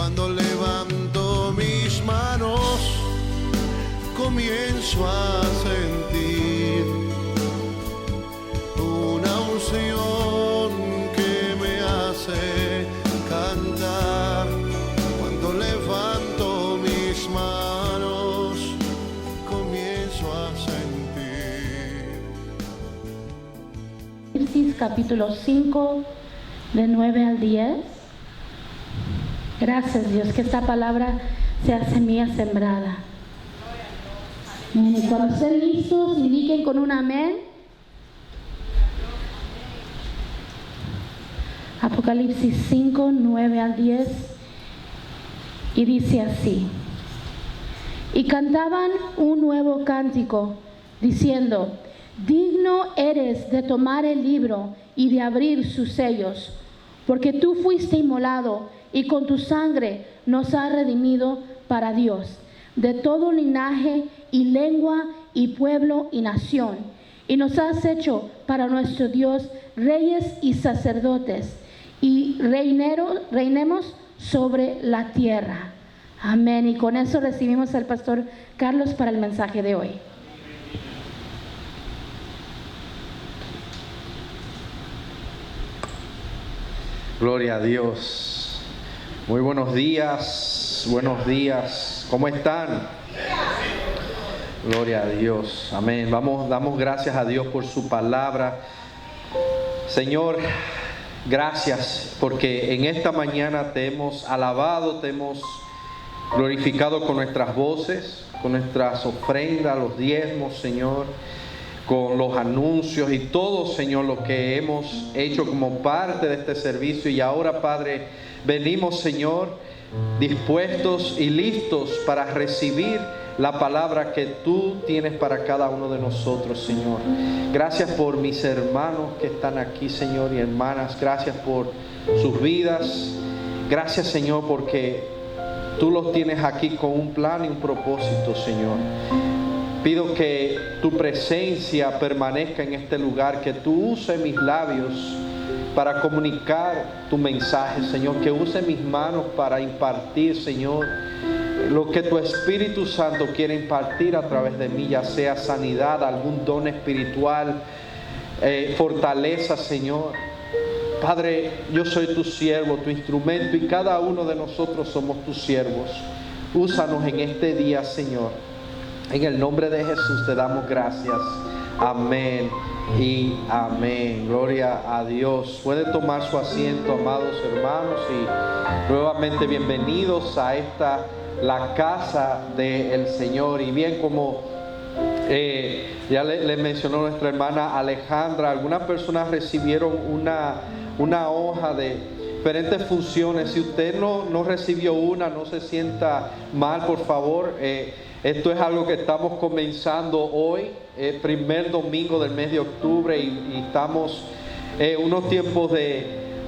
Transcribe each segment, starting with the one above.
Cuando levanto mis manos, comienzo a sentir una unción que me hace cantar. Cuando levanto mis manos, comienzo a sentir. Génesis capítulo 5, de 9 al 10. Gracias, Dios, que esta palabra sea semilla sembrada. Cuando estén listos, indiquen con un amén. Apocalipsis 5, 9 al 10. Y dice así: y cantaban un nuevo cántico, diciendo: digno eres de tomar el libro y de abrir sus sellos, porque tú fuiste inmolado y con tu sangre nos has redimido para Dios, de todo linaje y lengua y pueblo y nación, y nos has hecho para nuestro Dios reyes y sacerdotes, y reinemos sobre la tierra. Amén. Y con eso recibimos al pastor Carlos para el mensaje de hoy. Gloria a Dios. Muy buenos días, ¿cómo están? Gloria a Dios, amén. Damos gracias a Dios por su palabra. Señor, gracias porque en esta mañana te hemos alabado, te hemos glorificado con nuestras voces, con nuestras ofrendas, los diezmos, Señor, con los anuncios y todo, Señor, lo que hemos hecho como parte de este servicio. Y ahora, Padre, venimos, Señor, dispuestos y listos para recibir la palabra que tú tienes para cada uno de nosotros, Señor. Gracias por mis hermanos que están aquí, Señor, y hermanas. Gracias por sus vidas. Gracias, Señor, porque tú los tienes aquí con un plan y un propósito, Señor. Pido que tu presencia permanezca en este lugar, que tú uses mis labios para comunicar tu mensaje, Señor, que use mis manos para impartir, Señor, lo que tu Espíritu Santo quiere impartir a través de mí, ya sea sanidad, algún don espiritual, fortaleza, Señor. Padre, yo soy tu siervo, tu instrumento, y cada uno de nosotros somos tus siervos. Úsanos en este día, Señor. En el nombre de Jesús te damos gracias. Amén y amén. Gloria a Dios. Puede tomar su asiento, amados hermanos, y nuevamente bienvenidos a la casa del Señor. Y bien, como ya le mencionó nuestra hermana Alejandra, algunas personas recibieron una hoja de diferentes funciones. Si usted no recibió una, no se sienta mal, por favor. Esto es algo que estamos comenzando hoy, primer domingo del mes de octubre, y estamos unos tiempos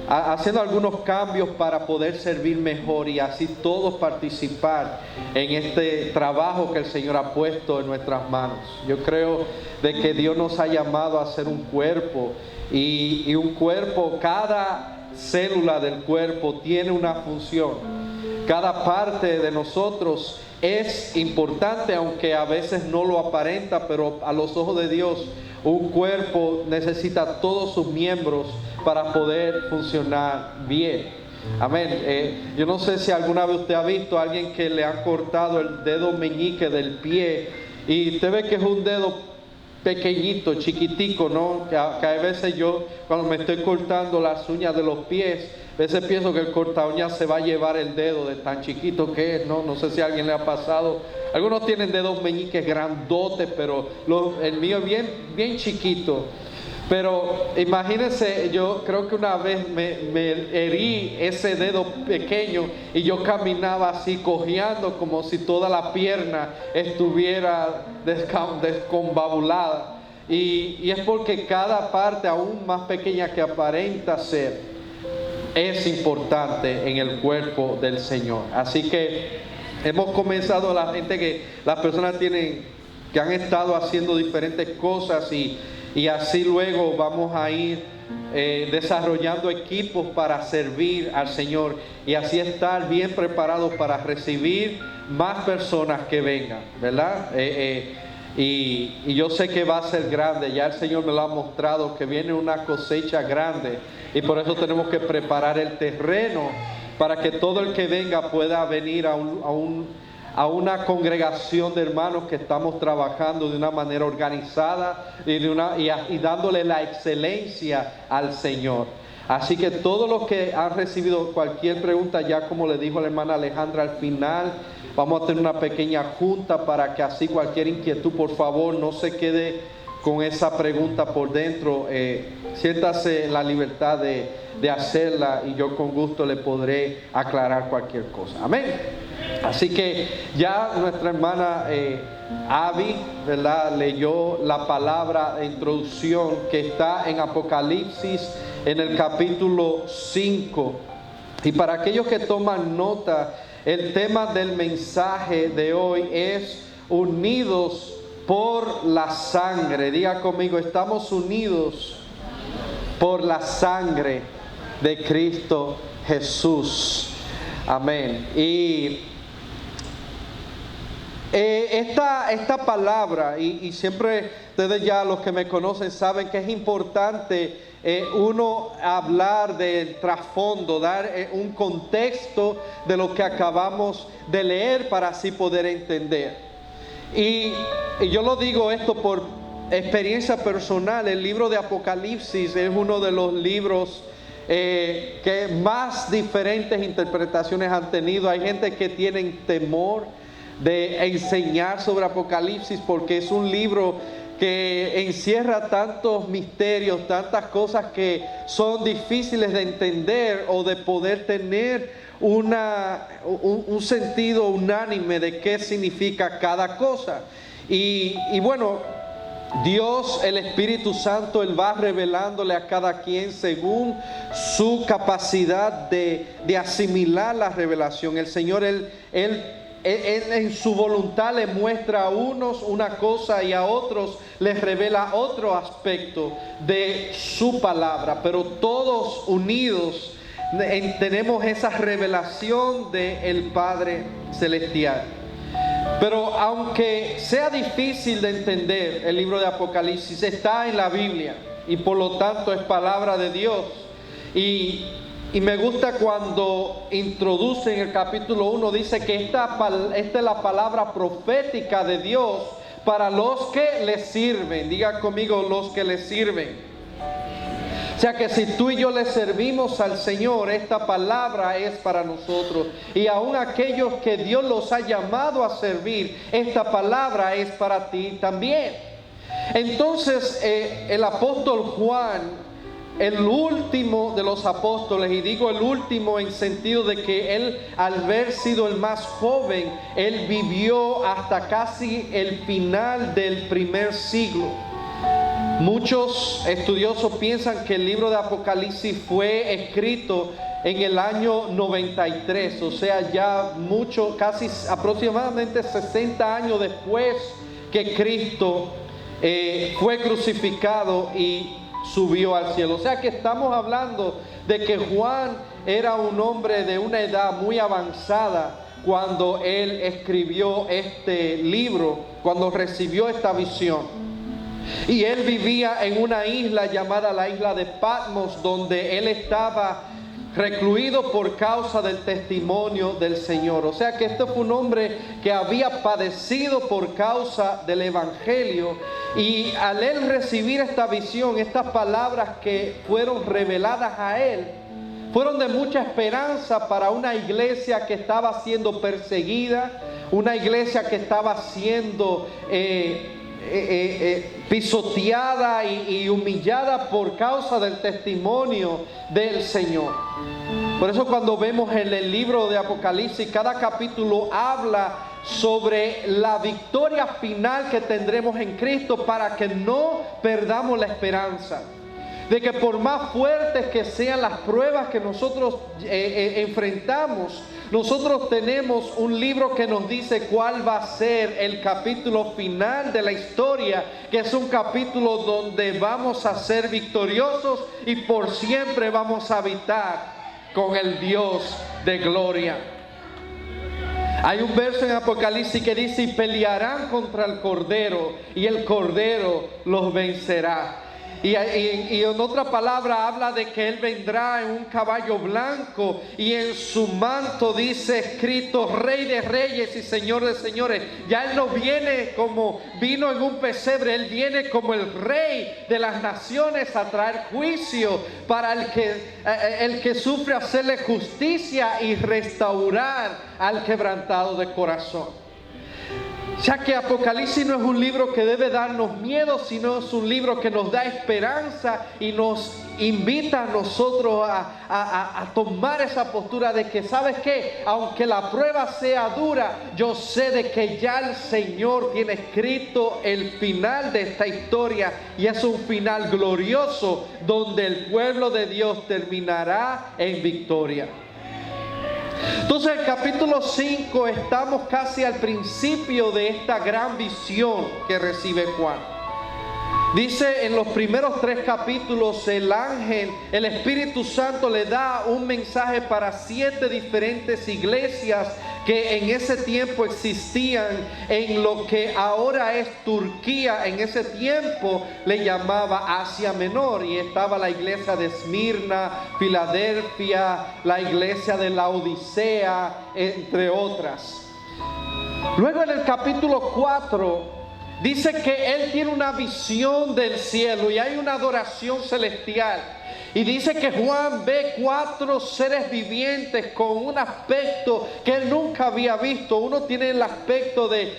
haciendo algunos cambios para poder servir mejor y así todos participar en este trabajo que el Señor ha puesto en nuestras manos. Yo creo de que Dios nos ha llamado a ser un cuerpo, y un cuerpo, cada célula del cuerpo tiene una función. Cada parte de nosotros es importante, aunque a veces no lo aparenta, pero a los ojos de Dios, un cuerpo necesita todos sus miembros para poder funcionar bien. Amén. Yo no sé si alguna vez usted ha visto a alguien que le han cortado el dedo meñique del pie, y usted ve que es un dedo pequeñito, chiquitico, ¿no? Que a veces yo, cuando me estoy cortando las uñas de los pies, a veces pienso que el corta uñas se va a llevar el dedo de tan chiquito que es, ¿no? No sé si a alguien le ha pasado. Algunos tienen dedos meñiques grandotes, pero el mío es bien chiquito. Pero imagínense, yo creo que una vez me herí ese dedo pequeño, y yo caminaba así cojeando como si toda la pierna estuviera descombabulada. Y es porque cada parte, aún más pequeña que aparenta ser, es importante en el cuerpo del Señor. Así que hemos comenzado, las personas que han estado haciendo diferentes cosas, y y así luego vamos a ir desarrollando equipos para servir al Señor y así estar bien preparados para recibir más personas que vengan, ¿verdad? Y yo sé que va a ser grande, ya el Señor me lo ha mostrado, que viene una cosecha grande y por eso tenemos que preparar el terreno para que todo el que venga pueda venir a una congregación de hermanos que estamos trabajando de una manera organizada y dándole la excelencia al Señor. Así que todos los que han recibido cualquier pregunta, ya como le dijo la hermana Alejandra al final, vamos a tener una pequeña junta para que así cualquier inquietud, por favor, no se quede con esa pregunta por dentro. Siéntase la libertad de hacerla y yo con gusto le podré aclarar cualquier cosa. Amén. Así que ya nuestra hermana Abby, ¿verdad?, leyó la palabra de introducción que está en Apocalipsis en el capítulo 5. Y para aquellos que toman nota, el tema del mensaje de hoy es unidos por la sangre. Diga conmigo, estamos unidos por la sangre de Cristo Jesús. Amén. Y esta palabra, y siempre ustedes ya los que me conocen saben que es importante uno hablar del trasfondo, dar un contexto de lo que acabamos de leer para así poder entender. Y yo lo digo esto por experiencia personal. El libro de Apocalipsis es uno de los libros que más diferentes interpretaciones han tenido. Hay gente que tiene temor de enseñar sobre Apocalipsis porque es un libro que encierra tantos misterios, tantas cosas que son difíciles de entender o de poder tener un sentido unánime de qué significa cada cosa. Y bueno, Dios, el Espíritu Santo, Él va revelándole a cada quien según su capacidad de asimilar la revelación. El Señor, Él en su voluntad le muestra a unos una cosa y a otros les revela otro aspecto de su palabra, pero todos unidos tenemos esa revelación del Padre Celestial. Pero aunque sea difícil de entender, el libro de Apocalipsis está en la Biblia y por lo tanto es palabra de Dios. Y me gusta cuando introduce en el capítulo 1, dice que esta es la palabra profética de Dios para los que le sirven. Diga conmigo, los que le sirven. O sea que si tú y yo le servimos al Señor, esta palabra es para nosotros. Y aún aquellos que Dios los ha llamado a servir, esta palabra es para ti también. Entonces el apóstol Juan, el último de los apóstoles, y digo el último en sentido de que él, al haber sido el más joven, él vivió hasta casi el final del primer siglo. Muchos estudiosos piensan que el libro de Apocalipsis fue escrito en el año 93, o sea, ya mucho, casi aproximadamente 60 años después que Cristo fue crucificado y subió al cielo. O sea que estamos hablando de que Juan era un hombre de una edad muy avanzada cuando él escribió este libro, cuando recibió esta visión. Y él vivía en una isla llamada la isla de Patmos, donde él estaba recluido por causa del testimonio del Señor. O sea que este fue un hombre que había padecido por causa del evangelio, y al él recibir esta visión, estas palabras que fueron reveladas a él, fueron de mucha esperanza para una iglesia que estaba siendo perseguida, una iglesia que estaba siendo pisoteada y humillada por causa del testimonio del Señor. Por eso cuando vemos en el libro de Apocalipsis, cada capítulo habla sobre la victoria final que tendremos en Cristo para que no perdamos la esperanza. de que por más fuertes que sean las pruebas que nosotros enfrentamos, nosotros tenemos un libro que nos dice cuál va a ser el capítulo final de la historia, que es un capítulo donde vamos a ser victoriosos y por siempre vamos a habitar con el Dios de gloria. Hay un verso en Apocalipsis que dice: y pelearán contra el Cordero, y el Cordero los vencerá. Y en otra palabra habla de que Él vendrá en un caballo blanco y en su manto dice escrito Rey de Reyes y Señor de Señores. Ya Él no viene como vino en un pesebre, Él viene como el Rey de las naciones a traer juicio para el que sufre, hacerle justicia y restaurar al quebrantado de corazón. Ya que Apocalipsis no es un libro que debe darnos miedo, sino es un libro que nos da esperanza y nos invita a nosotros a tomar esa postura de que, ¿sabes qué? Aunque la prueba sea dura, yo sé de que ya el Señor tiene escrito el final de esta historia y es un final glorioso donde el pueblo de Dios terminará en victoria. Entonces, el capítulo 5, estamos casi al principio de esta gran visión que recibe Juan. Dice en los primeros 3 capítulos, el ángel, el Espíritu Santo le da un mensaje para 7 diferentes iglesias que en ese tiempo existían en lo que ahora es Turquía. En ese tiempo le llamaba Asia Menor, y estaba la iglesia de Esmirna, Filadelfia, la iglesia de Laodicea, entre otras. Luego en el capítulo 4 dice que él tiene una visión del cielo y hay una adoración celestial. Y dice que Juan ve 4 seres vivientes con un aspecto que él nunca había visto. Uno tiene el aspecto de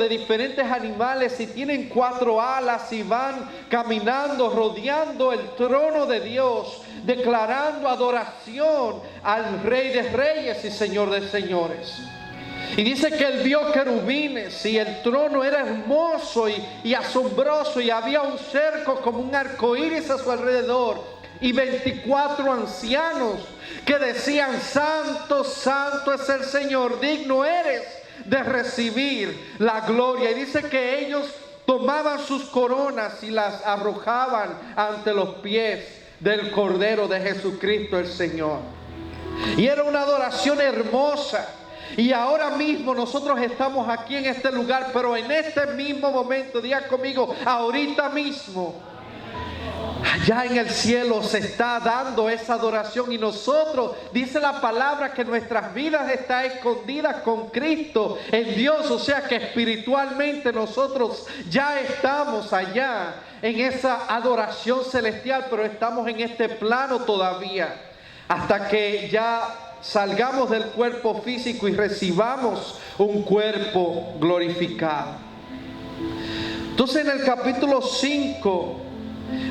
diferentes animales y tienen 4 alas y van caminando, rodeando el trono de Dios, declarando adoración al Rey de Reyes y Señor de Señores. Y dice que él vio querubines y el trono era hermoso y asombroso, y había un cerco como un arco iris a su alrededor, y 24 ancianos que decían: Santo, santo es el Señor, digno eres de recibir la gloria. Y dice que ellos tomaban sus coronas y las arrojaban ante los pies del Cordero de Jesucristo el Señor. Y era una adoración hermosa. Y ahora mismo nosotros estamos aquí en este lugar, pero en este mismo momento, diga conmigo, ahorita mismo, allá en el cielo se está dando esa adoración, y nosotros, dice la palabra, que nuestras vidas están escondidas con Cristo en Dios. O sea que espiritualmente nosotros ya estamos allá en esa adoración celestial, pero estamos en este plano todavía, hasta que ya salgamos del cuerpo físico y recibamos un cuerpo glorificado. Entonces en el capítulo 5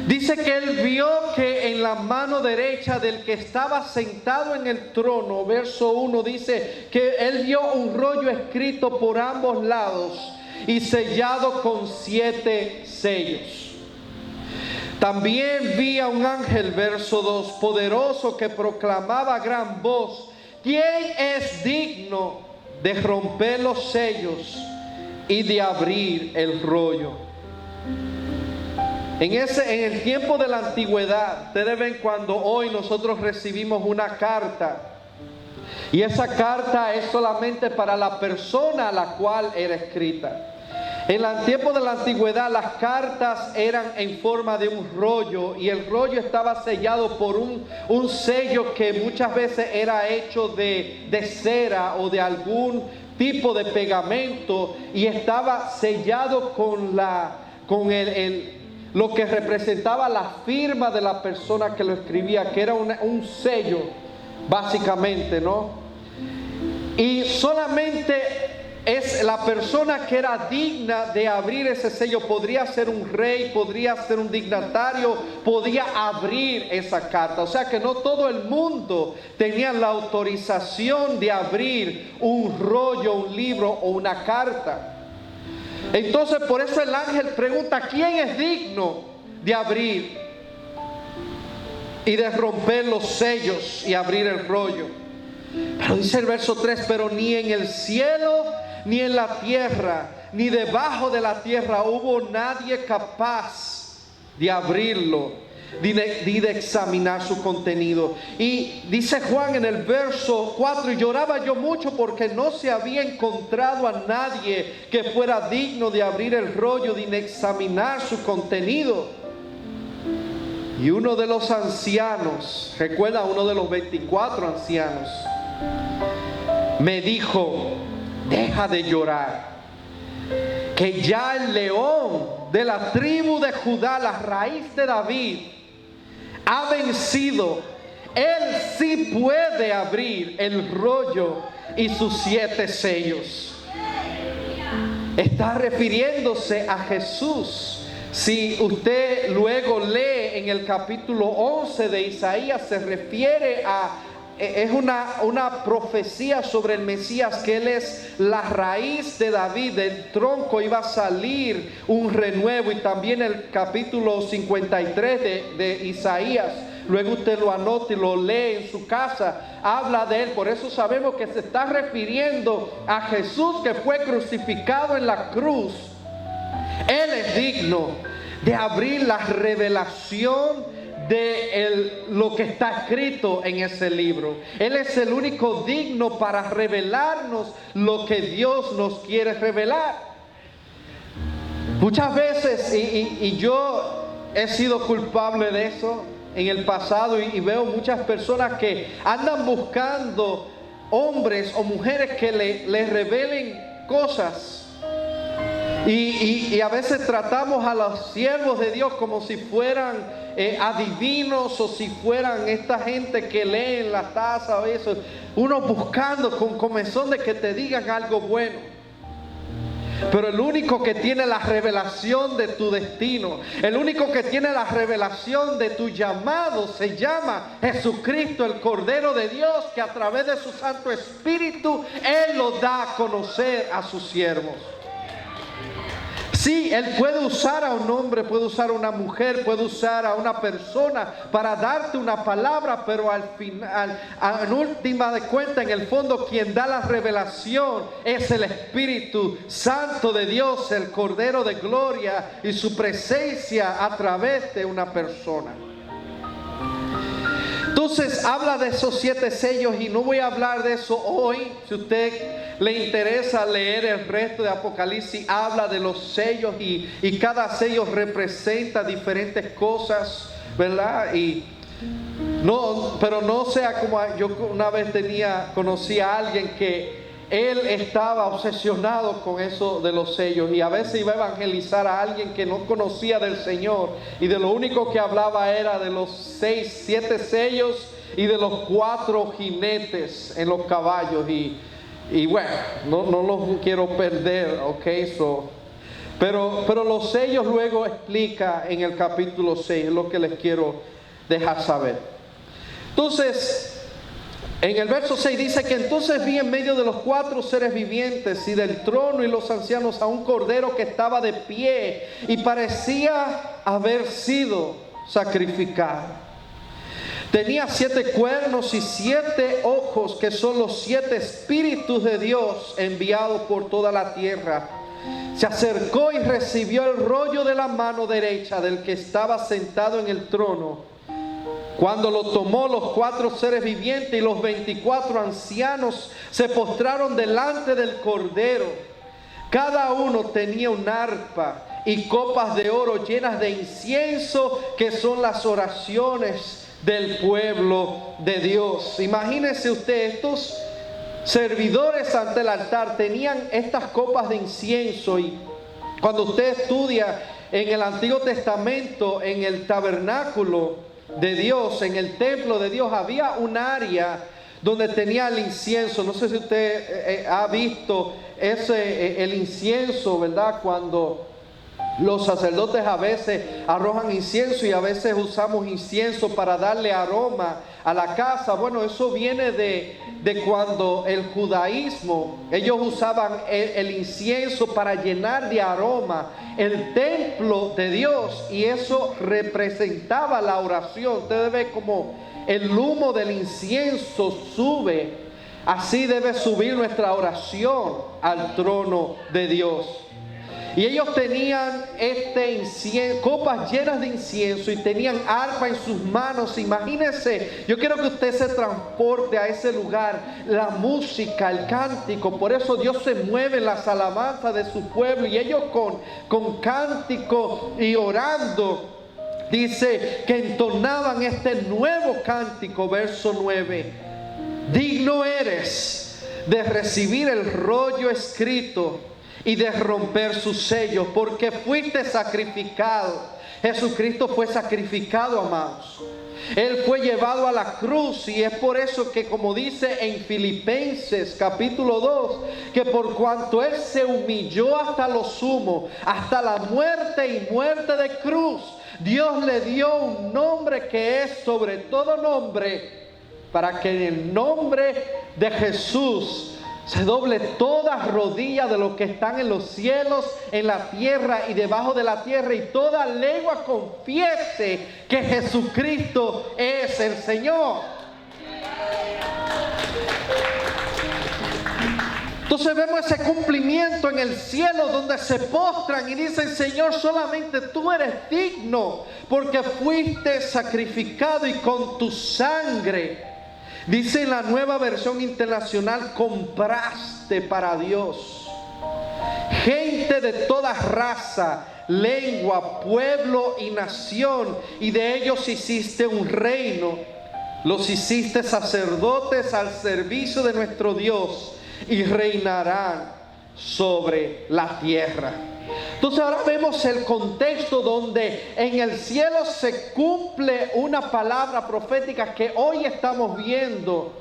dice que él vio que en la mano derecha del que estaba sentado en el trono, verso 1 dice que él vio un rollo escrito por ambos lados y sellado con 7 sellos. También vi a un ángel, verso 2, poderoso, que proclamaba a gran voz: ¿quién es digno de romper los sellos y de abrir el rollo? En el tiempo de la antigüedad, ustedes ven cuando hoy nosotros recibimos una carta, y esa carta es solamente para la persona a la cual era escrita. En el tiempo de la antigüedad, las cartas eran en forma de un rollo, y el rollo estaba sellado por un sello que muchas veces era hecho de cera o de algún tipo de pegamento, y estaba sellado con lo que representaba la firma de la persona que lo escribía, que era un sello, básicamente, ¿no? Y solamente es la persona que era digna de abrir ese sello. Podría ser un rey, podría ser un dignatario, podía abrir esa carta. O sea que no todo el mundo tenía la autorización de abrir un rollo, un libro o una carta. Entonces por eso el ángel pregunta: ¿quién es digno de abrir y de romper los sellos y abrir el rollo. Pero dice el verso 3, pero ni en el cielo, ni en la tierra, ni debajo de la tierra hubo nadie capaz de abrirlo, ni de examinar su contenido. Y dice Juan en el verso 4, y lloraba yo mucho porque no se había encontrado a nadie que fuera digno de abrir el rollo, ni de examinar su contenido. Y uno de los ancianos, recuerda, uno de los 24 ancianos, me dijo: deja de llorar, que ya el león de la tribu de Judá, la raíz de David, ha vencido. Él sí puede abrir el rollo y sus 7 sellos. Está refiriéndose a Jesús. Si usted luego lee en el capítulo 11 de Isaías, se refiere a, es una profecía sobre el Mesías, que Él es la raíz de David, del tronco iba a salir un renuevo. Y también el capítulo 53 de Isaías, luego usted lo anota y lo lee en su casa, habla de Él. Por eso sabemos que se está refiriendo a Jesús, que fue crucificado en la cruz. Él es digno de abrir la revelación de lo que está escrito en ese libro. Él es el único digno para revelarnos lo que Dios nos quiere revelar. Muchas veces, y yo he sido culpable de eso en el pasado, y veo muchas personas que andan buscando hombres o mujeres que les revelen cosas. Y a veces tratamos a los siervos de Dios como si fueran adivinos, o si fueran esta gente que lee en la taza o eso. Uno buscando con comezón de que te digan algo bueno. Pero el único que tiene la revelación de tu destino, el único que tiene la revelación de tu llamado, se llama Jesucristo, el Cordero de Dios, que a través de su Santo Espíritu Él lo da a conocer a sus siervos. Sí, Él puede usar a un hombre, puede usar a una mujer, puede usar a una persona para darte una palabra, pero al final, en última de cuenta, en el fondo, quien da la revelación es el Espíritu Santo de Dios, el Cordero de Gloria, y su presencia a través de una persona. Entonces habla de esos 7 sellos, y no voy a hablar de eso hoy. Si usted le interesa leer el resto de Apocalipsis, habla de los sellos, y cada sello representa diferentes cosas, ¿verdad? Pero no sea como yo una vez conocí a alguien que él estaba obsesionado con eso de los sellos, y a veces iba a evangelizar a alguien que no conocía del Señor, y de lo único que hablaba era de los 7 sellos y de los 4 jinetes en los caballos, y bueno, no los quiero perder, ok. Pero los sellos luego explica en el capítulo 6, es lo que les quiero dejar saber. Entonces, en el verso 6 dice que entonces vi en medio de los 4 seres vivientes y del trono y los ancianos a un cordero que estaba de pie y parecía haber sido sacrificado. Tenía 7 cuernos y 7 ojos, que son los 7 espíritus de Dios enviados por toda la tierra. Se acercó y recibió el rollo de la mano derecha del que estaba sentado en el trono. Cuando lo tomó, los 4 seres vivientes y los 24 ancianos se postraron delante del Cordero. Cada uno tenía un arpa y copas de oro llenas de incienso, que son las oraciones del pueblo de Dios. Imagínese usted, estos servidores ante el altar tenían estas copas de incienso, y cuando usted estudia en el Antiguo Testamento, en el tabernáculo de Dios, en el templo de Dios, había un área donde tenía el incienso. No sé si usted ha visto el incienso, ¿verdad? Cuando Los sacerdotes a veces arrojan incienso y a veces usamos incienso para darle aroma a la casa. Bueno, eso viene de cuando el judaísmo, ellos usaban el incienso para llenar de aroma el templo de Dios, y eso representaba la oración. Ustedes ven como el humo del incienso sube, así debe subir nuestra oración al trono de Dios. Y ellos tenían copas llenas de incienso y tenían arpa en sus manos. Imagínense, yo quiero que usted se transporte a ese lugar, la música, el cántico. Por eso Dios se mueve en las alabanzas de su pueblo, y ellos con cántico y orando, dice que entonaban este nuevo cántico, verso 9. Digno eres de recibir el rollo escrito y de romper sus sellos, porque fuiste sacrificado. Jesucristo fue sacrificado, amados. Él fue llevado a la cruz, y es por eso que, como dice en Filipenses capítulo 2, que por cuanto Él se humilló hasta lo sumo, hasta la muerte y muerte de cruz, Dios le dio un nombre que es sobre todo nombre, para que en el nombre de Jesús se doble toda rodilla de los que están en los cielos, en la tierra y debajo de la tierra, y toda lengua confiese que Jesucristo es el Señor. Entonces vemos ese cumplimiento en el cielo, donde se postran y dicen: Señor, solamente tú eres digno, porque fuiste sacrificado y con tu sangre, dice en la Nueva Versión Internacional, compraste para Dios gente de toda raza, lengua, pueblo y nación, y de ellos hiciste un reino. Los hiciste sacerdotes al servicio de nuestro Dios, y reinarán sobre la tierra. Entonces ahora vemos el contexto donde en el cielo se cumple una palabra profética que hoy estamos viendo,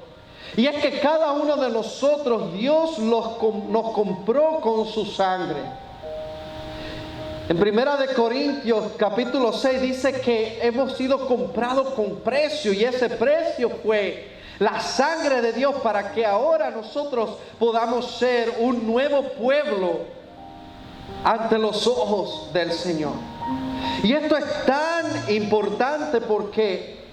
y es que cada uno de nosotros Dios nos compró con su sangre. En 1 de Corintios capítulo 6 dice que hemos sido comprados con precio, y ese precio fue la sangre de Dios, para que ahora nosotros podamos ser un nuevo pueblo ante los ojos del Señor. Y esto es tan importante porque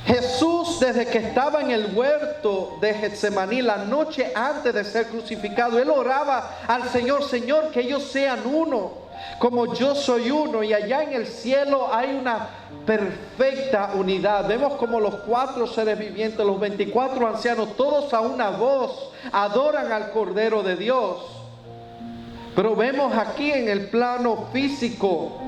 Jesús, desde que estaba en el huerto de Getsemaní, la noche antes de ser crucificado, Él oraba al Señor: Señor, que ellos sean uno, como yo soy uno. Y allá en el cielo hay una perfecta unidad. Vemos como los 4 seres vivientes, los 24 ancianos, todos a una voz adoran al Cordero de Dios. Pero vemos aquí en el plano físico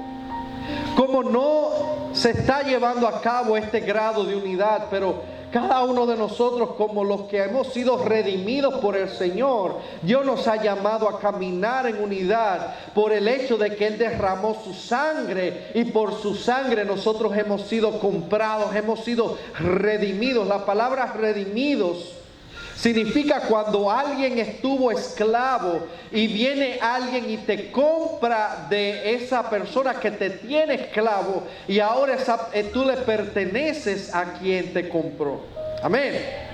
cómo no se está llevando a cabo este grado de unidad, pero cada uno de nosotros, como los que hemos sido redimidos por el Señor, Dios nos ha llamado a caminar en unidad por el hecho de que Él derramó su sangre, y por su sangre nosotros hemos sido comprados, hemos sido redimidos. La palabra redimidos significa cuando alguien estuvo esclavo y viene alguien y te compra de esa persona que te tiene esclavo, y ahora tú le perteneces a quien te compró. Amén.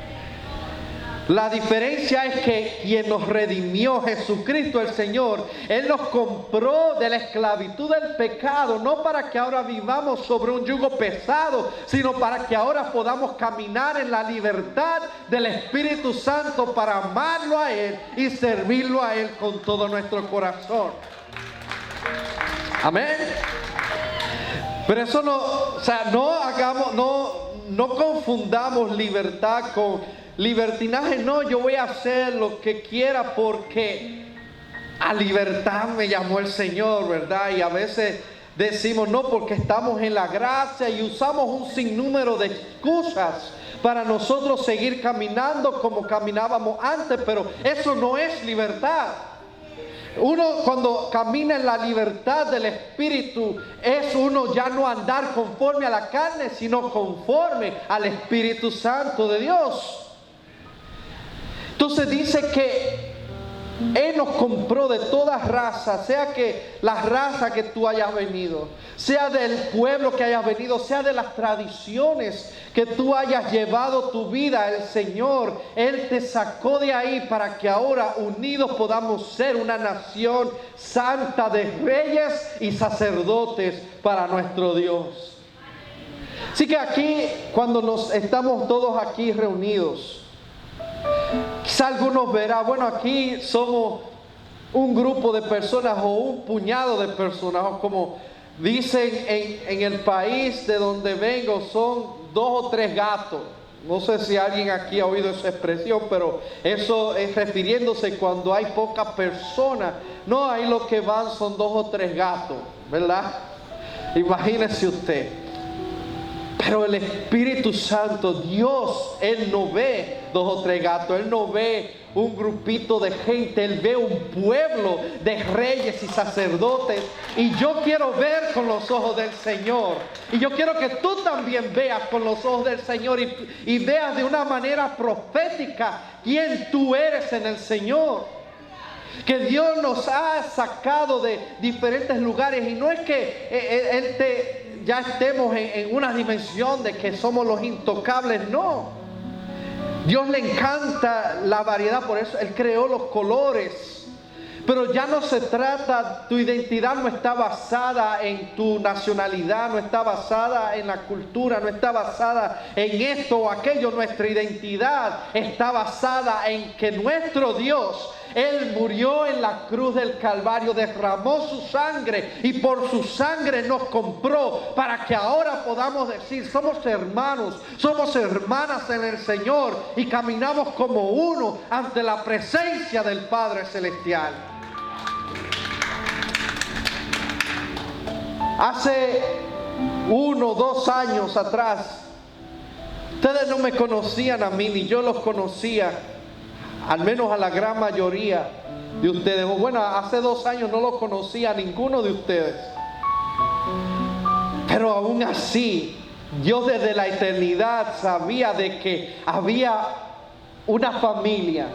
La diferencia es que quien nos redimió, Jesucristo el Señor, Él nos compró de la esclavitud del pecado, no para que ahora vivamos sobre un yugo pesado, sino para que ahora podamos caminar en la libertad del Espíritu Santo, para amarlo a Él y servirlo a Él con todo nuestro corazón. Amén. Pero eso no confundamos libertad con libertinaje. No, yo voy a hacer lo que quiera porque a libertad me llamó el Señor, ¿verdad? Y a veces decimos no, porque estamos en la gracia, y usamos un sinnúmero de excusas para nosotros seguir caminando como caminábamos antes, pero eso no es libertad. Uno, cuando camina en la libertad del Espíritu, es uno ya no andar conforme a la carne, sino conforme al Espíritu Santo de Dios. Entonces dice que Él nos compró de toda raza, sea que la raza que tú hayas venido, sea del pueblo que hayas venido, sea de las tradiciones que tú hayas llevado tu vida. El Señor, Él te sacó de ahí para que ahora unidos podamos ser una nación santa de reyes y sacerdotes para nuestro Dios. Así que aquí, cuando nos estamos todos aquí reunidos, quizá algunos verán, bueno, aquí somos un grupo de personas o un puñado de personas, o como dicen en el país de donde vengo, son 2 o 3 gatos. No sé si alguien aquí ha oído esa expresión, pero eso es refiriéndose cuando hay pocas personas. No, ahí lo que van son 2 o 3 gatos, ¿verdad? Imagínese usted. Pero el Espíritu Santo, Dios, Él no ve 2 o 3 gatos, Él no ve un grupito de gente, Él ve un pueblo de reyes y sacerdotes. Y yo quiero ver con los ojos del Señor. Y yo quiero que tú también veas con los ojos del Señor y veas de una manera profética quién tú eres en el Señor. Que Dios nos ha sacado de diferentes lugares, y no es que ya estemos en una dimensión de que somos los intocables, no. Dios le encanta la variedad, por eso Él creó los colores. Pero ya no se trata, tu identidad no está basada en tu nacionalidad, no está basada en la cultura, no está basada en esto o aquello. Nuestra identidad está basada en que nuestro Dios, Él murió en la cruz del Calvario, derramó su sangre y por su sangre nos compró para que ahora podamos decir, somos hermanos, somos hermanas en el Señor y caminamos como uno ante la presencia del Padre Celestial. Hace 1 o 2 años atrás, ustedes no me conocían a mí, ni yo los conocía, al menos a la gran mayoría de ustedes. O bueno, hace 2 años no los conocía a ninguno de ustedes. Pero aún así, Dios desde la eternidad sabía de que había una familia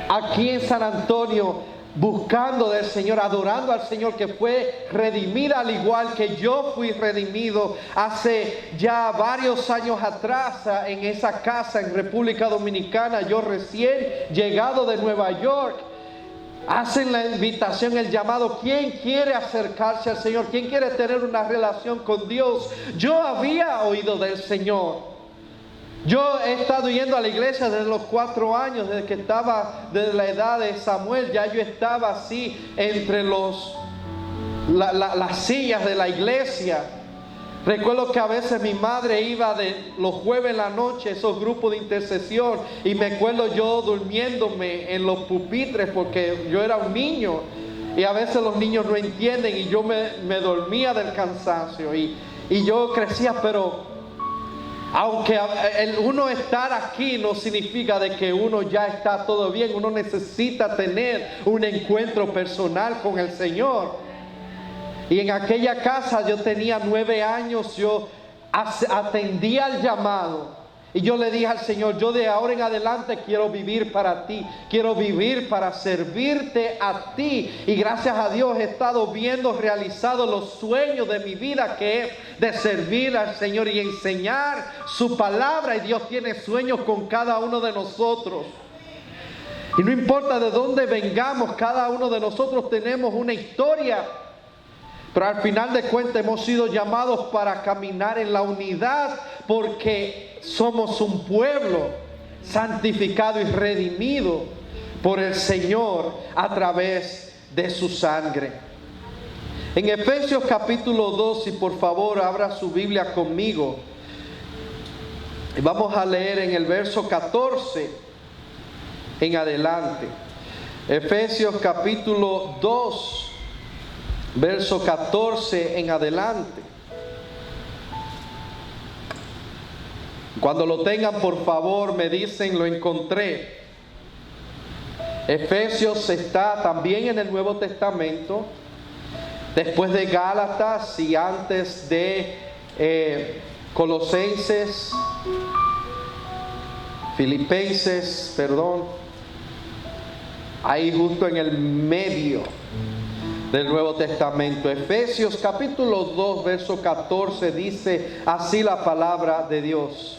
aquí en San Antonio buscando del Señor, adorando al Señor, que fue redimida al igual que yo fui redimido hace ya varios años atrás en esa casa en República Dominicana. Yo recién llegado de Nueva York, hacen la invitación, el llamado, ¿quién quiere acercarse al Señor? ¿Quién quiere tener una relación con Dios? Yo había oído del Señor. Yo he estado yendo a la iglesia desde los 4 años, desde la edad de Samuel. Ya yo estaba así entre las sillas de la iglesia. Recuerdo que a veces mi madre iba de los jueves en la noche, esos grupos de intercesión, y me acuerdo yo durmiéndome en los pupitres porque yo era un niño. Y a veces los niños no entienden y yo me dormía del cansancio. Y yo crecía, pero aunque uno estar aquí no significa de que uno ya está todo bien. Uno necesita tener un encuentro personal con el Señor. Y en aquella casa yo tenía 9 años, yo atendía al llamado. Y yo le dije al Señor, yo de ahora en adelante quiero vivir para ti, quiero vivir para servirte a ti. Y gracias a Dios he estado viendo realizados los sueños de mi vida, que es de servir al Señor y enseñar su palabra. Y Dios tiene sueños con cada uno de nosotros. Y no importa de dónde vengamos, cada uno de nosotros tenemos una historia. Pero al final de cuentas hemos sido llamados para caminar en la unidad, porque somos un pueblo santificado y redimido por el Señor a través de su sangre. En Efesios capítulo 2, si por favor abra su Biblia conmigo, vamos a leer en el verso 14 en adelante. Efesios capítulo 2, verso 14 en adelante. Cuando lo tengan, por favor, me dicen, lo encontré. Efesios está también en el Nuevo Testamento, después de Gálatas y antes de Colosenses, Filipenses, ahí justo en el medio del Nuevo Testamento. Efesios capítulo 2, verso 14 dice así la palabra de Dios: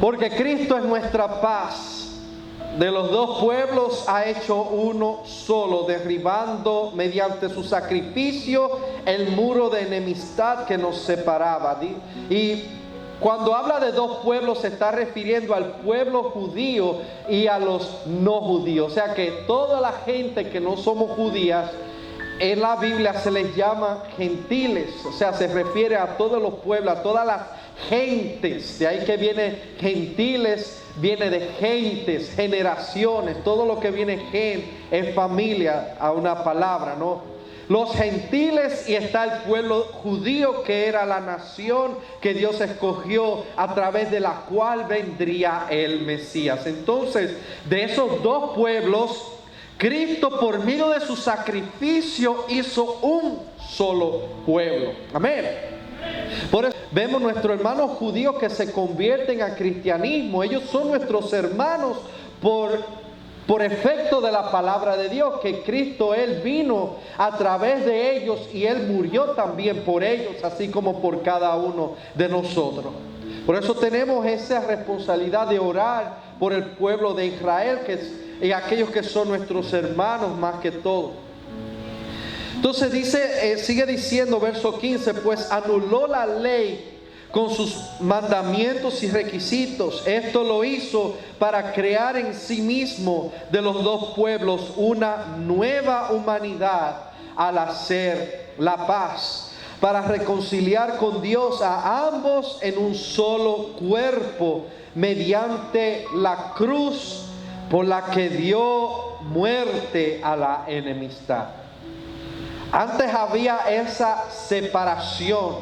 porque Cristo es nuestra paz. De los dos pueblos ha hecho uno solo, derribando mediante su sacrificio el muro de enemistad que nos separaba. Y cuando habla de dos pueblos se está refiriendo al pueblo judío y a los no judíos. O sea que toda la gente que no somos judías, en la Biblia se les llama gentiles. O sea, se refiere a todos los pueblos, a todas las gentes. De ahí que viene gentiles, viene de gentes, generaciones. Todo lo que viene gen es familia, a una palabra, ¿no? Los gentiles, y está el pueblo judío, que era la nación que Dios escogió, a través de la cual vendría el Mesías. Entonces, de esos dos pueblos, Cristo, por medio de su sacrificio, hizo un solo pueblo. Amén. Por eso vemos nuestros hermanos judíos que se convierten al cristianismo. Ellos son nuestros hermanos por efecto de la palabra de Dios, que Cristo, Él vino a través de ellos y Él murió también por ellos, así como por cada uno de nosotros. Por eso tenemos esa responsabilidad de orar por el pueblo de Israel, y aquellos que son nuestros hermanos más que todo. Entonces dice, sigue diciendo verso 15, pues anuló la ley con sus mandamientos y requisitos. Esto lo hizo para crear en sí mismo de los dos pueblos una nueva humanidad, al hacer la paz, para reconciliar con Dios a ambos en un solo cuerpo, mediante la cruz, por la que dio muerte a la enemistad. Antes había esa separación.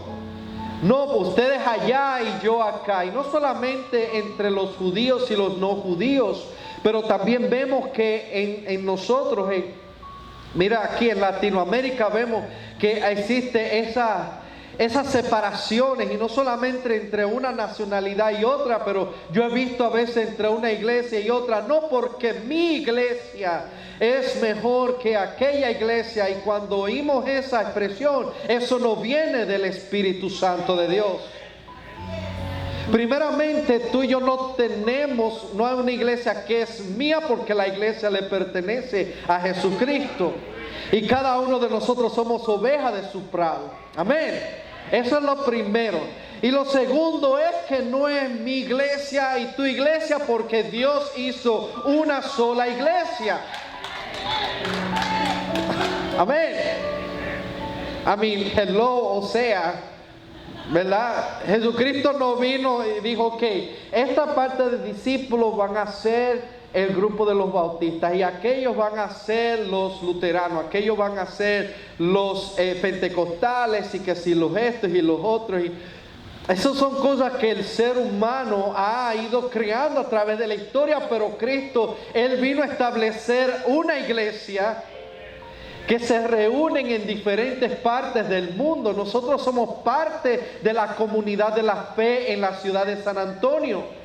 No, ustedes allá y yo acá. Y no solamente entre los judíos y los no judíos, pero también vemos que en nosotros, mira, aquí en Latinoamérica vemos que existe esas separaciones, y no solamente entre una nacionalidad y otra, pero yo he visto a veces entre una iglesia y otra, no porque mi iglesia es mejor que aquella iglesia. Y cuando oímos esa expresión, eso no viene del Espíritu Santo de Dios. Primeramente, tú y yo no hay una iglesia que es mía, porque la iglesia le pertenece a Jesucristo. Y cada uno de nosotros somos ovejas de su prado. Amén. Eso es lo primero. Y lo segundo es que no es mi iglesia y tu iglesia, porque Dios hizo una sola iglesia. Amén. Hello, o sea, ¿verdad? Jesucristo no vino y dijo, ok, esta parte de discípulos van a ser el grupo de los bautistas, y aquellos van a ser los luteranos, aquellos van a ser los pentecostales, y que si los estos y los otros. Y esas son cosas que el ser humano ha ido creando a través de la historia, pero Cristo, Él vino a establecer una iglesia que se reúnen en diferentes partes del mundo. Nosotros somos parte de la comunidad de la fe en la ciudad de San Antonio.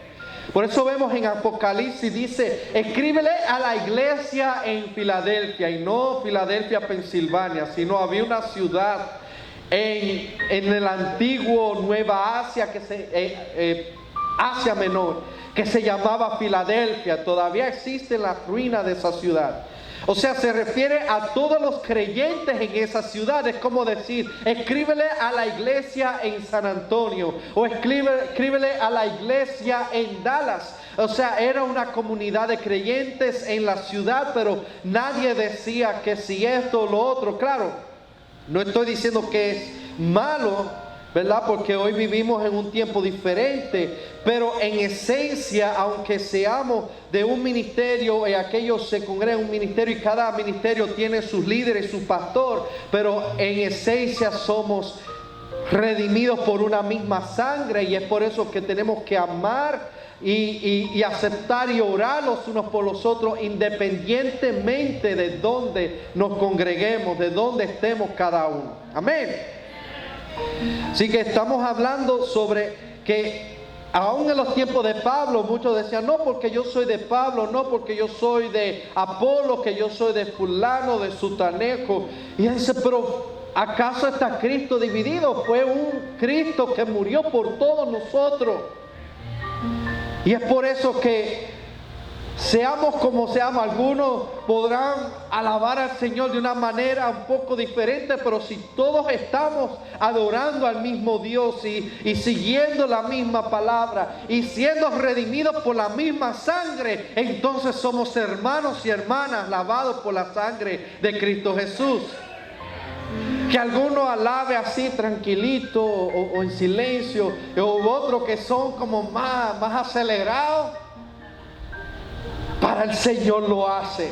Por eso vemos en Apocalipsis, dice, escríbele a la iglesia en Filadelfia, y no Filadelfia, Pensilvania, sino había una ciudad en el antiguo Nueva Asia, Asia Menor, que se llamaba Filadelfia. Todavía existe la ruina de esa ciudad. O sea, se refiere a todos los creyentes en esa ciudad. Es como decir, escríbele a la iglesia en San Antonio, o escríbele a la iglesia en Dallas. O sea, era una comunidad de creyentes en la ciudad, pero nadie decía que si esto o lo otro. Claro, no estoy diciendo que es malo, ¿verdad? Porque hoy vivimos en un tiempo diferente, pero en esencia, aunque seamos de un ministerio, y aquellos se congregan en un ministerio, y cada ministerio tiene sus líderes, su pastor, pero en esencia somos redimidos por una misma sangre, y es por eso que tenemos que amar y aceptar y orar los unos por los otros, independientemente de dónde nos congreguemos, de dónde estemos cada uno. Amén. Así que estamos hablando sobre que Aún en los tiempos de Pablo, muchos decían, no porque yo soy de Pablo, no porque yo soy de Apolo, que yo soy de fulano, de sutanejo. Y él dice, pero ¿acaso está Cristo dividido? Fue un Cristo que murió por todos nosotros. Y es por eso que seamos como seamos, algunos podrán alabar al Señor de una manera un poco diferente, pero si todos estamos adorando al mismo Dios y siguiendo la misma palabra y siendo redimidos por la misma sangre, entonces somos hermanos y hermanas lavados por la sangre de Cristo Jesús. Que alguno alabe así tranquilito o en silencio, o otros que son como más acelerados, para el Señor lo hace.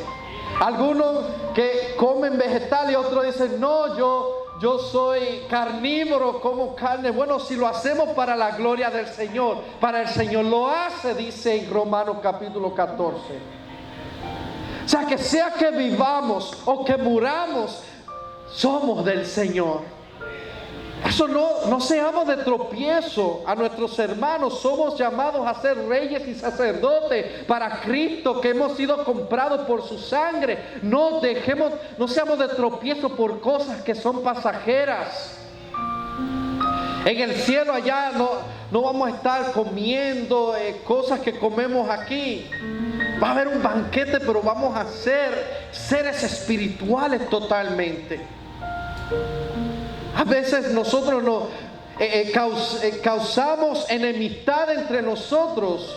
Algunos que comen vegetal y otros dicen, no, yo soy carnívoro, como carne. Bueno, si lo hacemos para la gloria del Señor, para el Señor lo hace, dice en Romanos capítulo 14. O sea que vivamos o que muramos, somos del Señor. Por eso no seamos de tropiezo a nuestros hermanos. Somos llamados a ser reyes y sacerdotes para Cristo, que hemos sido comprados por su sangre. No seamos de tropiezo por cosas que son pasajeras. En el cielo allá no vamos a estar comiendo cosas que comemos aquí. Va a haber un banquete, pero vamos a ser seres espirituales totalmente. A veces nosotros causamos enemistad entre nosotros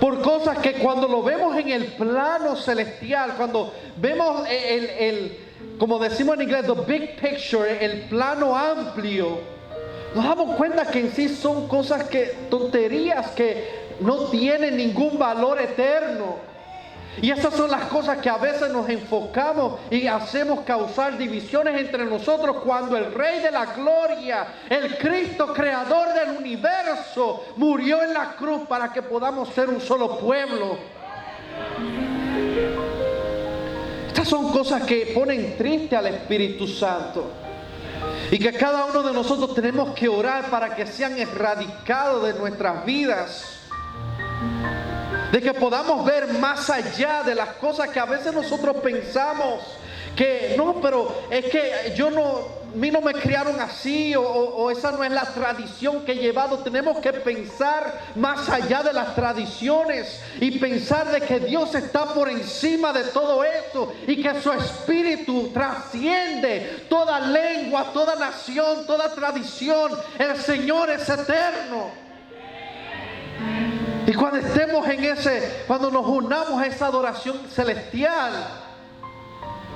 por cosas que cuando lo vemos en el plano celestial, cuando vemos como decimos en inglés, the big picture, el plano amplio, nos damos cuenta que en sí son cosas tonterías que no tienen ningún valor eterno. Y esas son las cosas que a veces nos enfocamos y hacemos causar divisiones entre nosotros, cuando el Rey de la Gloria, el Cristo creador del universo, murió en la cruz para que podamos ser un solo pueblo. Estas son cosas que ponen triste al Espíritu Santo y que cada uno de nosotros tenemos que orar para que sean erradicados de nuestras vidas. De que podamos ver más allá de las cosas que a veces nosotros pensamos que no, pero es que a mí no me criaron así, o esa no es la tradición que he llevado. Tenemos que pensar más allá de las tradiciones y pensar de que Dios está por encima de todo eso y que su espíritu trasciende toda lengua, toda nación, toda tradición. El Señor es eterno. Y cuando estemos cuando nos unamos a esa adoración celestial,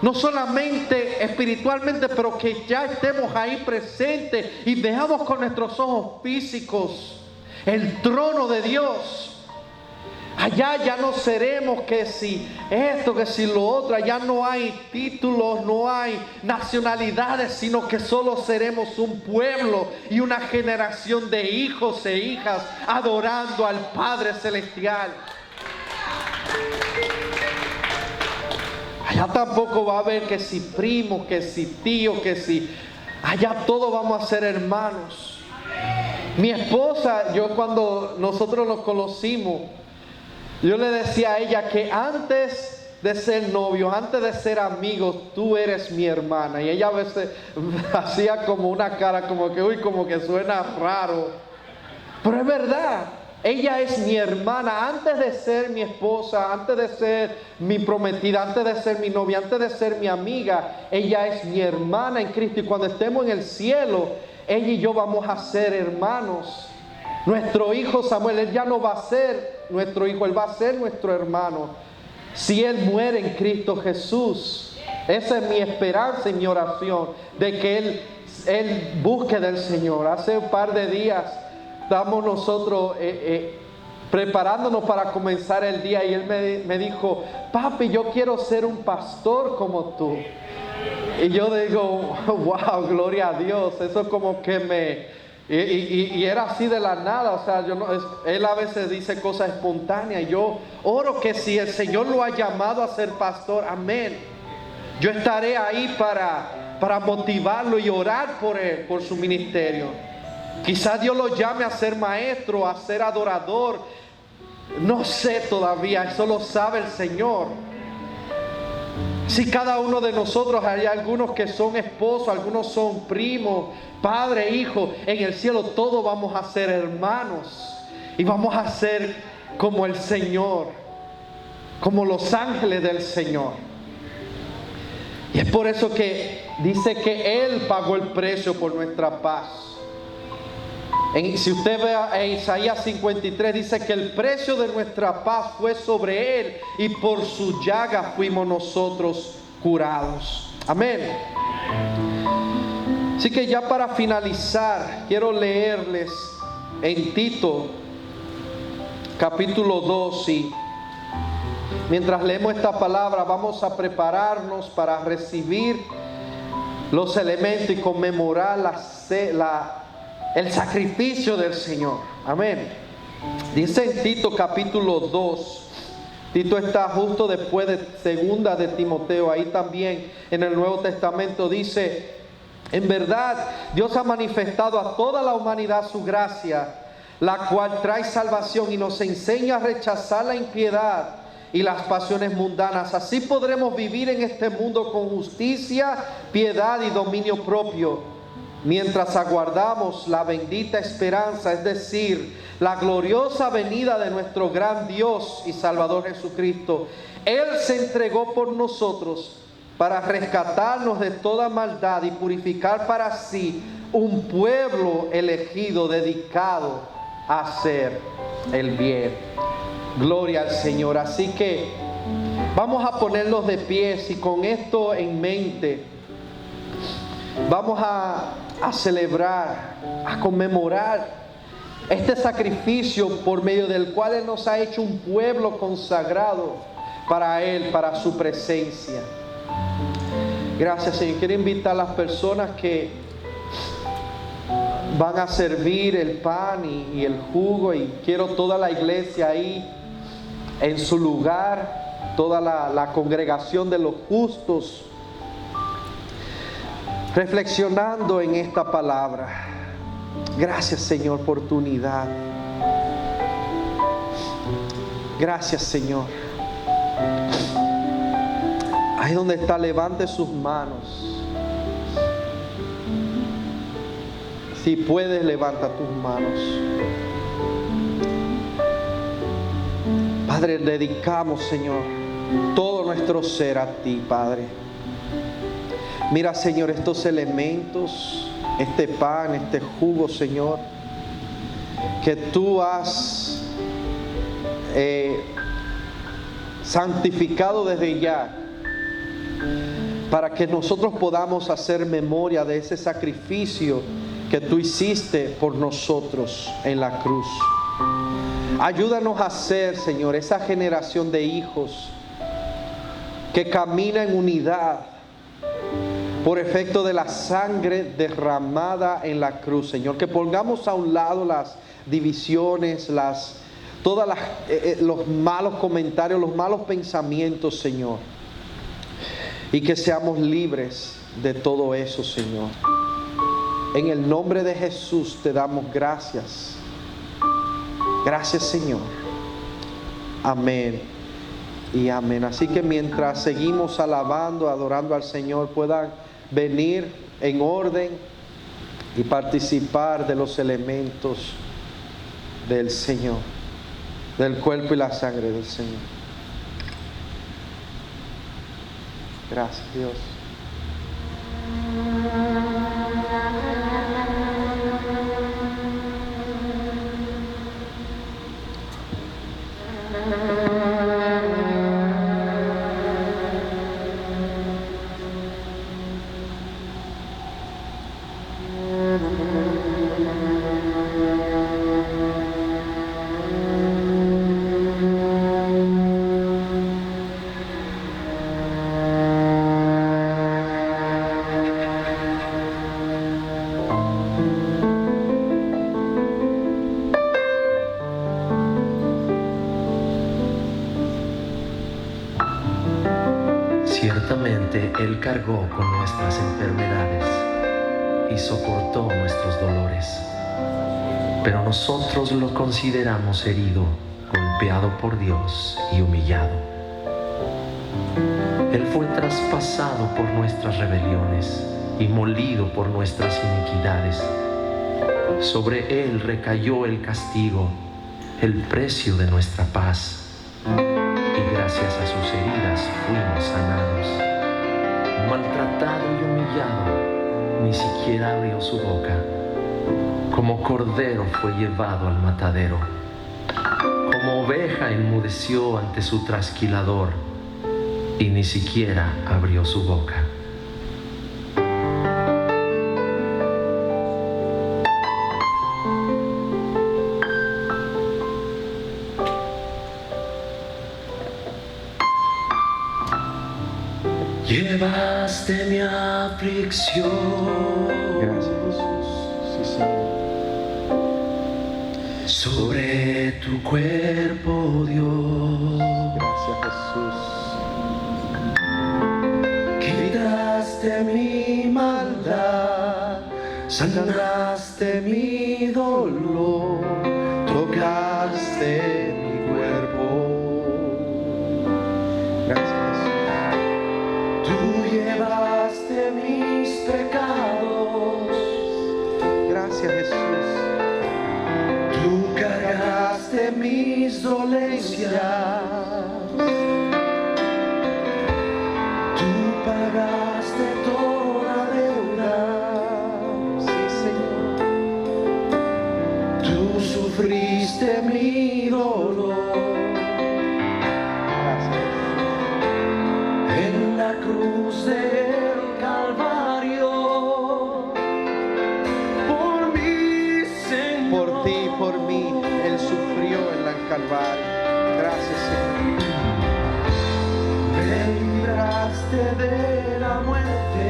no solamente espiritualmente, pero que ya estemos ahí presentes y veamos con nuestros ojos físicos el trono de Dios. Allá ya no seremos que si esto, que si lo otro. Allá no hay títulos, no hay nacionalidades, sino que solo seremos un pueblo y una generación de hijos e hijas adorando al Padre Celestial. Allá tampoco va a haber que si primo, que si tío, que si... Allá todos vamos a ser hermanos. Mi esposa, cuando nosotros nos conocimos, yo le decía a ella que antes de ser novios, antes de ser amigos, tú eres mi hermana. Y ella a veces hacía como una cara como que, como que suena raro. Pero es verdad, ella es mi hermana. Antes de ser mi esposa, antes de ser mi prometida, antes de ser mi novia, antes de ser mi amiga, ella es mi hermana en Cristo. Y cuando estemos en el cielo, ella y yo vamos a ser hermanos. Nuestro hijo Samuel, él ya no va a ser nuestro hijo, él va a ser nuestro hermano si él muere en Cristo Jesús. Esa es mi esperanza y mi oración, de que él busque del Señor. Hace un par de días estamos nosotros preparándonos para comenzar el día, y él me dijo, papi, yo quiero ser un pastor como tú. Y yo digo, wow, gloria a Dios. Eso como que y era así de la nada. O sea, él a veces dice cosas espontáneas. Yo oro que si el Señor lo ha llamado a ser pastor, amén, yo estaré ahí para motivarlo y orar por él, por su ministerio. Quizás Dios lo llame a ser maestro, a ser adorador. No sé todavía, eso lo sabe el Señor. Si cada uno de nosotros, hay algunos que son esposos, algunos son primos, padre, hijo, en el cielo todos vamos a ser hermanos y vamos a ser como el Señor, como los ángeles del Señor. Y es por eso que dice que Él pagó el precio por nuestra paz. Si usted ve en Isaías 53, dice que el precio de nuestra paz fue sobre Él y por su llaga fuimos nosotros curados. Amén. Así que ya para finalizar, quiero leerles en Tito capítulo 2, y mientras leemos esta palabra vamos a prepararnos para recibir los elementos y conmemorar el sacrificio del Señor. Amén. Dice en Tito capítulo 2. Tito está justo después de segunda de Timoteo. Ahí también en el Nuevo Testamento dice: en verdad Dios ha manifestado a toda la humanidad su gracia, la cual trae salvación y nos enseña a rechazar la impiedad y las pasiones mundanas. Así podremos vivir en este mundo con justicia, piedad y dominio propio, mientras aguardamos la bendita esperanza, es decir, la gloriosa venida de nuestro gran Dios y Salvador Jesucristo. Él se entregó por nosotros para rescatarnos de toda maldad y purificar para sí un pueblo elegido, dedicado a hacer el bien. Gloria al Señor. Así que vamos a ponernos de pies y con esto en mente vamos a celebrar, a conmemorar este sacrificio por medio del cual Él nos ha hecho un pueblo consagrado para Él, para su presencia. Gracias, Señor. Quiero invitar a las personas que van a servir el pan y el jugo, y quiero toda la iglesia ahí en su lugar, toda la congregación de los justos, reflexionando en esta palabra. Gracias, Señor, por tu unidad. Gracias, Señor. Ahí donde está, levante sus manos. Si puedes, levanta tus manos. Padre, dedicamos, Señor, todo nuestro ser a ti, Padre. Mira, Señor, estos elementos, este pan, este jugo, Señor, que tú has santificado desde ya, para que nosotros podamos hacer memoria de ese sacrificio que tú hiciste por nosotros en la cruz. Ayúdanos a ser, Señor, esa generación de hijos que camina en unidad por efecto de la sangre derramada en la cruz, Señor. Que pongamos a un lado las divisiones, los malos comentarios, los malos pensamientos, Señor. Y que seamos libres de todo eso, Señor. En el nombre de Jesús te damos gracias. Gracias, Señor. Amén y amén. Así que mientras seguimos alabando, adorando al Señor, puedan venir en orden y participar de los elementos del Señor, del cuerpo y la sangre del Señor. Gracias, Dios. Ciertamente Él cargó con nuestras enfermedades y soportó nuestros dolores. pero nosotros lo consideramos herido, golpeado por Dios y humillado. Él fue traspasado por nuestras rebeliones y molido por nuestras iniquidades. Sobre Él recayó el castigo, el precio de nuestra paz, y gracias a sus heridas fuimos sanados. Maltratado y humillado, ni siquiera abrió su boca. Como cordero fue llevado al matadero. Como oveja enmudeció ante su trasquilador, y ni siquiera abrió su boca. Llevaste mi aflicción. Gracias, Jesús. Sí, Señor. Sobre tu cuerpo, Dios. Gracias, Jesús. Quitaste mi maldad, sanaste mi dolor, tocaste mi cuerpo. Gracias, Jesús. Tú llevaste mis pecados. Gracias, Jesús. Tú cargaste mis dolencias. Tú pagaste toda deuda. Sí, Señor. Tú sufriste mi dolor. Gracias. En la cruz del Calvario. Por mí, Señor. Por ti, por mí, Él sufrió en el Calvario. Gracias, Señor. Me libraste de la muerte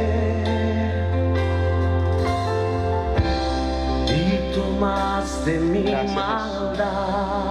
y tomaste mi Gracias, maldad.